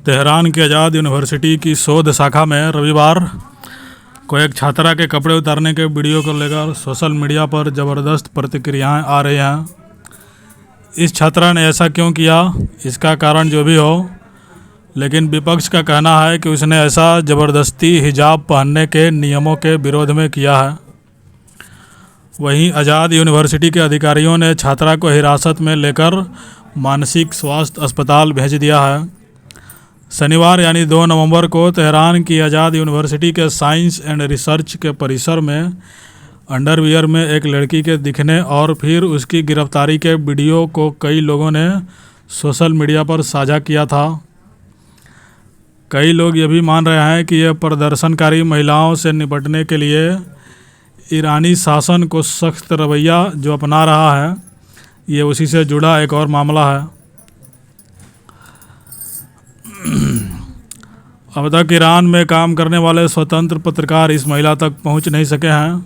Tehran की आज़ाद university की शोध शाखा में रविवार को एक छात्रा के कपड़े उतारने के वीडियो को लेकर सोशल मीडिया पर ज़बरदस्त प्रतिक्रियाएं आ रही हैं। इस छात्रा ने ऐसा क्यों किया, इसका कारण जो भी हो, लेकिन विपक्ष का कहना है कि उसने ऐसा ज़बरदस्ती हिजाब पहनने के नियमों के विरोध में किया है। वहीं आज़ाद यूनिवर्सिटी के अधिकारियों ने छात्रा को हिरासत में लेकर मानसिक स्वास्थ्य अस्पताल भेज दिया है। शनिवार यानी 2 नवंबर को तेहरान की आज़ाद यूनिवर्सिटी के साइंस एंड रिसर्च के परिसर में अंडरवियर में एक लड़की के दिखने और फिर उसकी गिरफ्तारी के वीडियो को कई लोगों ने सोशल मीडिया पर साझा किया था। कई लोग ये भी मान रहे हैं कि यह प्रदर्शनकारी महिलाओं से निपटने के लिए ईरानी शासन को सख्त रवैया जो अपना रहा है, ये उसी से जुड़ा एक और मामला है। अब तक ईरान में काम करने वाले स्वतंत्र पत्रकार इस महिला तक पहुंच नहीं सके हैं।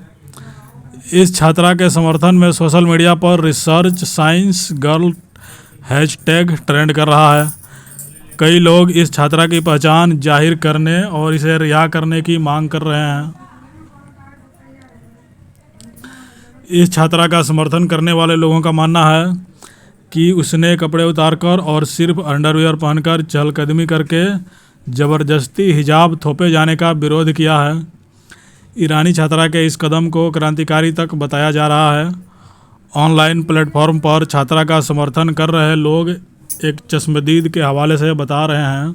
इस छात्रा के समर्थन में सोशल मीडिया पर research science girl hashtag trend कर रहा है। कई लोग इस छात्रा की पहचान जाहिर करने और इसे रिहा करने की मांग कर रहे हैं। इस छात्रा का समर्थन करने वाले लोगों का मानना है कि उसने कपड़े उतारकर और सिर्फ अंडरवियर पहनकर चहलकदमी करके ज़बरदस्ती हिजाब थोपे जाने का विरोध किया है। ईरानी छात्रा के इस कदम को क्रांतिकारी तक बताया जा रहा है। ऑनलाइन प्लेटफॉर्म पर छात्रा का समर्थन कर रहे लोग एक चश्मदीद के हवाले से बता रहे हैं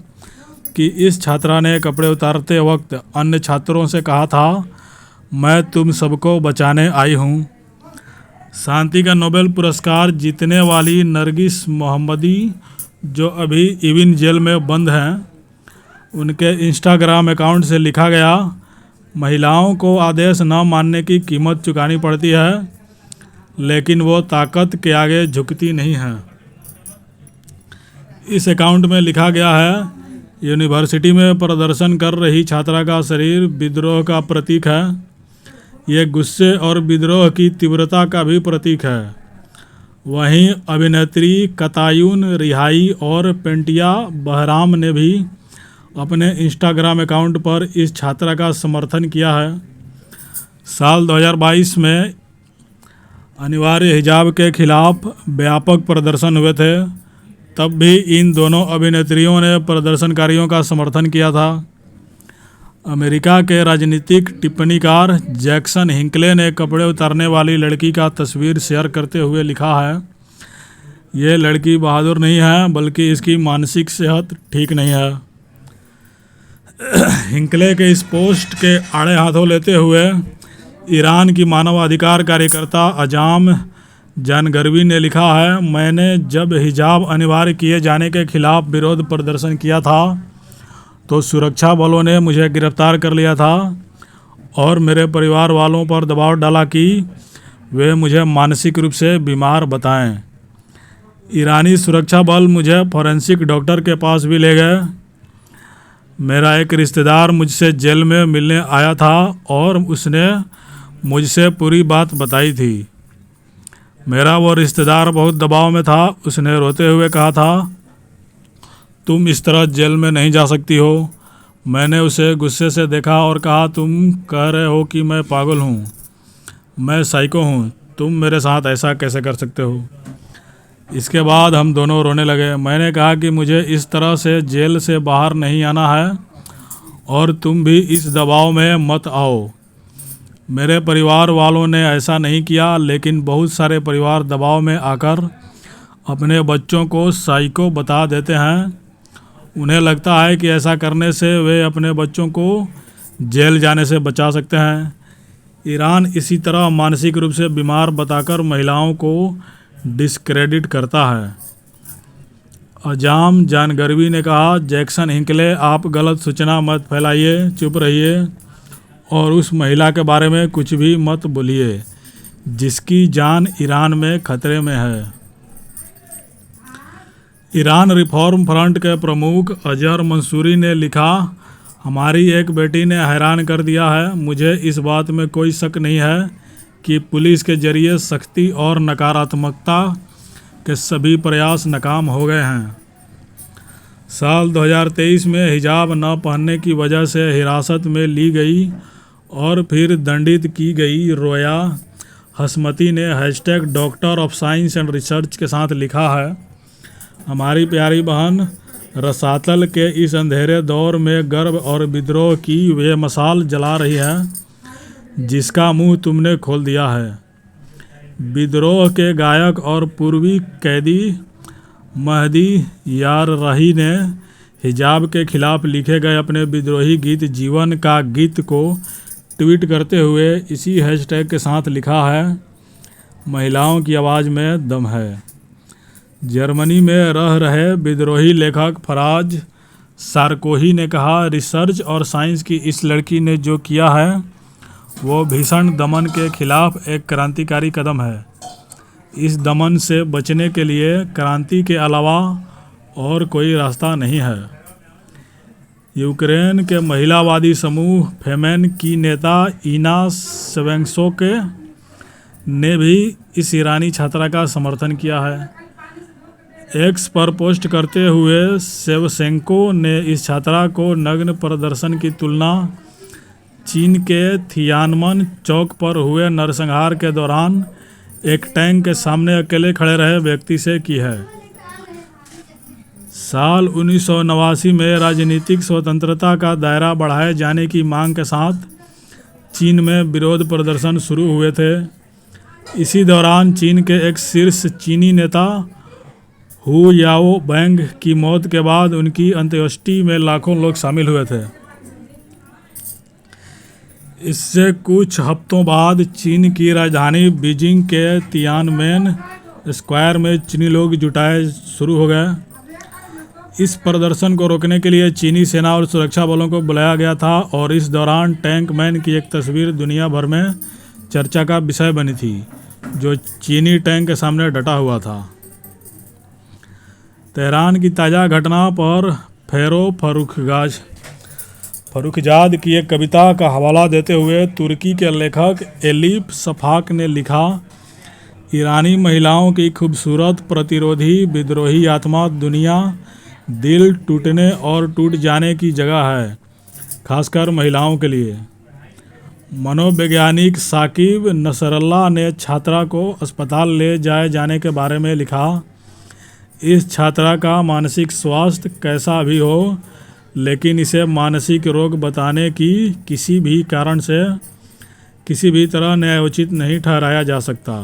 कि इस छात्रा ने कपड़े उतारते वक्त अन्य छात्रों से कहा था, मैं तुम सबको बचाने आई हूँ। शांति का नोबेल पुरस्कार जीतने वाली नरगिस मोहम्मदी, जो अभी इविन जेल में बंद हैं, उनके इंस्टाग्राम अकाउंट से लिखा गया, महिलाओं को आदेश न मानने की कीमत चुकानी पड़ती है, लेकिन वो ताकत के आगे झुकती नहीं है। इस अकाउंट में लिखा गया है, यूनिवर्सिटी में प्रदर्शन कर रही छात्रा का शरीर विद्रोह का प्रतीक है। ये गुस्से और विद्रोह की तीव्रता का भी प्रतीक है। वहीं अभिनेत्री कतायुन रिहाई और पेंटिया बहराम ने भी अपने इंस्टाग्राम अकाउंट पर इस छात्रा का समर्थन किया है। साल 2022 में अनिवार्य हिजाब के खिलाफ व्यापक प्रदर्शन हुए थे। तब भी इन दोनों अभिनेत्रियों ने प्रदर्शनकारियों का समर्थन किया था। अमेरिका के राजनीतिक टिप्पणीकार जैक्सन हिंकले ने कपड़े उतारने वाली लड़की का तस्वीर शेयर करते हुए लिखा है, ये लड़की बहादुर नहीं है, बल्कि इसकी मानसिक सेहत ठीक नहीं है। हिंकले के इस पोस्ट के आड़े हाथों लेते हुए ईरान की मानवाधिकार कार्यकर्ता अजाम जानगरवी ने लिखा है, मैंने जब हिजाब अनिवार्य किए जाने के खिलाफ विरोध प्रदर्शन किया था तो सुरक्षा बलों ने मुझे गिरफ्तार कर लिया था और मेरे परिवार वालों पर दबाव डाला कि वे मुझे मानसिक रूप से बीमार बताएं। ईरानी सुरक्षा बल मुझे फॉरेंसिक डॉक्टर के पास भी ले गए। मेरा एक रिश्तेदार मुझसे जेल में मिलने आया था और उसने मुझसे पूरी बात बताई थी। मेरा वो रिश्तेदार बहुत दबाव में था। उसने रोते हुए कहा था, तुम इस तरह जेल में नहीं जा सकती हो। मैंने उसे गुस्से से देखा और कहा, तुम कह रहे हो कि मैं पागल हूँ, मैं साइको हूँ, तुम मेरे साथ ऐसा कैसे कर सकते हो। इसके बाद हम दोनों रोने लगे। मैंने कहा कि मुझे इस तरह से जेल से बाहर नहीं आना है और तुम भी इस दबाव में मत आओ। मेरे परिवार वालों ने ऐसा नहीं किया, लेकिन बहुत सारे परिवार दबाव में आकर अपने बच्चों को साइको बता देते हैं। उन्हें लगता है कि ऐसा करने से वे अपने बच्चों को जेल जाने से बचा सकते हैं। ईरान इसी तरह मानसिक रूप से बीमार बताकर महिलाओं को डिस्क्रेडिट करता है। अजाम जानगरवी ने कहा, जैक्सन हिंकले, आप गलत सूचना मत फैलाइए, चुप रहिए और उस महिला के बारे में कुछ भी मत बोलिए जिसकी जान ईरान में खतरे में है। ईरान रिफॉर्म फ्रंट के प्रमुख अजहर मंसूरी ने लिखा, हमारी एक बेटी ने हैरान कर दिया है। मुझे इस बात में कोई शक नहीं है कि पुलिस के जरिए सख्ती और नकारात्मकता के सभी प्रयास नाकाम हो गए हैं। साल 2023 में हिजाब न पहनने की वजह से हिरासत में ली गई और फिर दंडित की गई रोया हसमती ने hashtag doctor of science and research के साथ लिखा है, हमारी प्यारी बहन रसातल के इस अंधेरे दौर में गर्व और विद्रोह की वे मशाल जला रही है जिसका मुंह तुमने खोल दिया है। विद्रोह के गायक और पूर्वी कैदी महदी यार रही ने हिजाब के खिलाफ लिखे गए अपने विद्रोही गीत जीवन का गीत को ट्वीट करते हुए इसी हैशटैग के साथ लिखा है, महिलाओं की आवाज़ में दम है। जर्मनी में रह रहे विद्रोही लेखक फराज सारकोही ने कहा, रिसर्च और साइंस की इस लड़की ने जो किया है वो भीषण दमन के खिलाफ एक क्रांतिकारी कदम है। इस दमन से बचने के लिए क्रांति के अलावा और कोई रास्ता नहीं है। यूक्रेन के महिलावादी समूह फेमेन की नेता इना स्वेंसोके ने भी इस ईरानी छात्रा का समर्थन किया है। एक्स पर पोस्ट करते हुए सेवसेंको ने इस छात्रा को नग्न प्रदर्शन की तुलना चीन के थियानमन चौक पर हुए नरसंहार के दौरान एक टैंक के सामने अकेले खड़े रहे व्यक्ति से की है। साल 1989 में राजनीतिक स्वतंत्रता का दायरा बढ़ाए जाने की मांग के साथ चीन में विरोध प्रदर्शन शुरू हुए थे। इसी दौरान चीन के एक शीर्ष चीनी नेता हु याओ बैंग की मौत के बाद उनकी अंत्येष्टि में लाखों लोग शामिल हुए थे। इससे कुछ हफ्तों बाद चीन की राजधानी बीजिंग के तियानमेन स्क्वायर में चीनी लोग जुटाए शुरू हो गए। इस प्रदर्शन को रोकने के लिए चीनी सेना और सुरक्षा बलों को बुलाया गया था और इस दौरान टैंक मैन की एक तस्वीर दुनिया भर में चर्चा का विषय बनी थी, जो चीनी टैंक के सामने डटा हुआ था। तेहरान की ताज़ा घटना पर फेरो फरुखजाद की एक कविता का हवाला देते हुए तुर्की के लेखक एलिफ सफाक ने लिखा, ईरानी महिलाओं की खूबसूरत प्रतिरोधी विद्रोही आत्मा दुनिया दिल टूटने और टूट जाने की जगह है, खासकर महिलाओं के लिए। मनोवैज्ञानिक साकिब नसरल्ला ने छात्रा को अस्पताल ले जाए जाने के बारे में लिखा, इस छात्रा का मानसिक स्वास्थ्य कैसा भी हो, लेकिन इसे मानसिक रोग बताने की किसी भी कारण से किसी भी तरह न्यायोचित नहीं ठहराया जा सकता।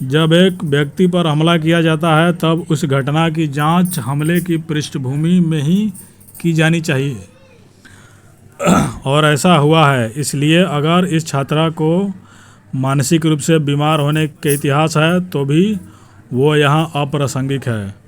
जब एक व्यक्ति पर हमला किया जाता है तब उस घटना की जांच हमले की पृष्ठभूमि में ही की जानी चाहिए और ऐसा हुआ है। इसलिए अगर इस छात्रा को मानसिक रूप से बीमार होने के इतिहास है तो भी वो यहाँ अप्रासंगिक है।